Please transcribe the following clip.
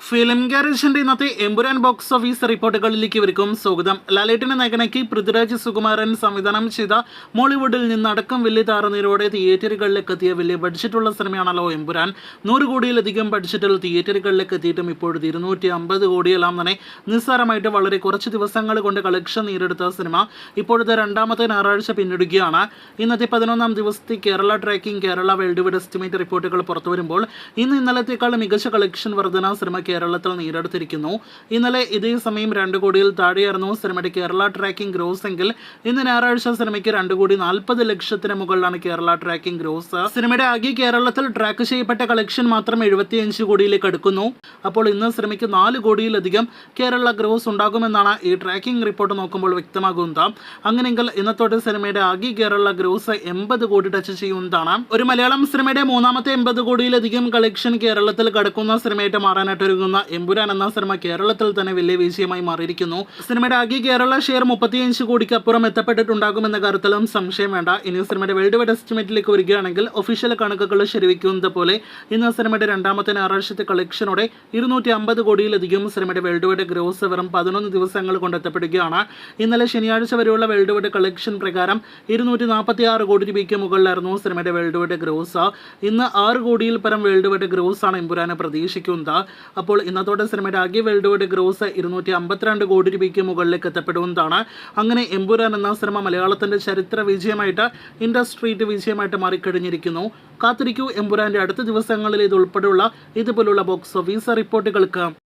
Film ഗാരേജിന്റെ ഇന്നത്തെ Empuraan box office റിപ്പോർട്ടുകളിലേക്ക് ഇവർക്കും സ്വാഗതം. ലാലേട്ടന്റെ നായകനാക്കി പൃഥ്വിരാജ് സുകുമാരൻ സംവിധാനം ചെയ്ത മോളിവുഡിൽ നിന്നടക്കം വലിയ താരനിരയോടെ തിയേറ്ററുകളിലേക്ക് എത്തിയ വലിയ ബഡ്ജറ്റുള്ള സിനിമയാണല്ലോ എമ്പുരാൻ. 100 കോടിയിലധികം ബഡ്ജറ്റിൽ തിയേറ്ററുകളിലേക്ക് എത്തിയിട്ടും ഇപ്പോഴത്തെ 250 കോടിയെല്ലാം തന്നെ നിസ്സാരമായിട്ട് വളരെ കുറച്ച് ദിവസങ്ങൾ കൊണ്ട് കളക്ഷൻ നേടിയെടുത്ത സിനിമ ഇപ്പോഴത്തെ രണ്ടാമത്തെ ഞായറാഴ്ച പിന്നിടുകയാണ്. ഇന്നത്തെ 11ാം ദിവസത്തെ Kerala tracking Kerala world wide estimate റിപ്പോർട്ടുകൾ പുറത്തു വരുമ്പോൾ ഇന്നലത്തേക്കാൾ മികച്ച കളക്ഷൻ വർധന സിനിമ കേരളത്തിൽ നേടിയെടുത്തിരിക്കുന്നു. ഇന്നലെ ഇതേ സമയം 2 കോടിയിൽ താഴെയായിരുന്നു സിനിമയുടെ കേരള ട്രാക്കിംഗ് ഗ്രോസ് എങ്കിൽ ഇന്ന് ഞായറാഴ്ച സിനിമയ്ക്ക് 2 കോടി 40 ലക്ഷത്തിന് മുകളിലാണ് കേരള ട്രാക്കിംഗ് ഗ്രോസ്. സിനിമയുടെ ആകെ കേരളത്തിൽ ട്രാക്ക് ചെയ്യപ്പെട്ട കളക്ഷൻ മാത്രം 75 കോടിയിലേക്ക് അടുക്കുന്നു. അപ്പോൾ ഇന്ന് സിനിമയ്ക്ക് 4 കോടിയിലധികം കേരള ഗ്രോസ് ഉണ്ടാകുമെന്നാണ് ഈ ട്രാക്കിംഗ് റിപ്പോർട്ട് നോക്കുമ്പോൾ വ്യക്തമാകുന്നത്. അങ്ങനെയെങ്കിൽ ഇന്നത്തോടെ സിനിമയുടെ ആകെ കേരള ഗ്രോസ് 80 കോടി ടച്ച് ചെയ്യുന്നതാണ്. ഒരു മലയാളം സിനിമയുടെ മൂന്നാമത്തെ 80 കോടിയിലധികം കളക്ഷൻ കേരളത്തിൽ കടക്കുന്ന സിനിമയായിട്ട് മാറാനായിട്ട് ഒരുങ്ങുന്ന എമ്പുരാൻ എന്ന സിനിമ കേരളത്തിൽ തന്നെ വലിയ വിജയമായി മാറിയിരിക്കുന്നു. സിനിമയുടെ ആകെ കേരള ഷെയർ 35 കോടിക്ക് അപ്പുറം എത്തപ്പെട്ടിട്ടുണ്ടാകുമെന്ന കാര്യത്തിലും സംശയം വേണ്ട. ഇനി സിനിമയുടെ വേൾഡ് വൈഡ് എസ്റ്റിമേറ്റിലേക്ക് വരികയാണെങ്കിൽ ഒഫീഷ്യൽ കണക്കുകൾ ശരിവയ്ക്കുന്നത് പോലെ ഇന്ന് സിനിമയുടെ രണ്ടാമത്തെ ഞായറാഴ്ചത്തെ കളക്ഷനോടെ 250 കോടിയിലധികം സിനിമയുടെ വേൾഡ് വൈഡ് ഗ്രോസ് വെറും 11 ദിവസങ്ങൾ കൊണ്ട് എത്തപ്പെടുകയാണ്. ഇന്നലെ ശനിയാഴ്ച വരെയുള്ള വേൾഡ് വൈഡ് കളക്ഷൻ പ്രകാരം 246 കോടി രൂപയ്ക്ക് മുകളിലായിരുന്നു സിനിമയുടെ വേൾഡ് വൈഡ് ഗ്രോസ്. ഇന്ന് 6 കോടിയിൽ പരം വേൾഡ് വൈഡ് ഗ്രോസ് ആണ് എമ്പുരാനെ പ്രതീക്ഷിക്കുന്നത്. അപ്പോൾ ഇന്നത്തോടെ സിനിമയുടെ ആകെ വേൾഡ് വൈഡ് ഗ്രോസ് 252 കോടി രൂപയ്ക്ക് മുകളിലേക്ക് എത്തപ്പെടുന്നതാണ്. അങ്ങനെ എമ്പുരാൻ എന്ന സിനിമ മലയാളത്തിന്റെ ചരിത്ര വിജയമായിട്ട് ഇൻഡസ്ട്രി വിജയമായിട്ട് മാറിക്കഴിഞ്ഞിരിക്കുന്നു. കാത്തിരിക്കൂ എമ്പുരാന്റെ അടുത്ത ദിവസങ്ങളിൽ ഇതുൾപ്പെടെയുള്ള ഇതുപോലുള്ള ബോക്സ് ഓഫീസ് റിപ്പോർട്ടുകൾക്ക്.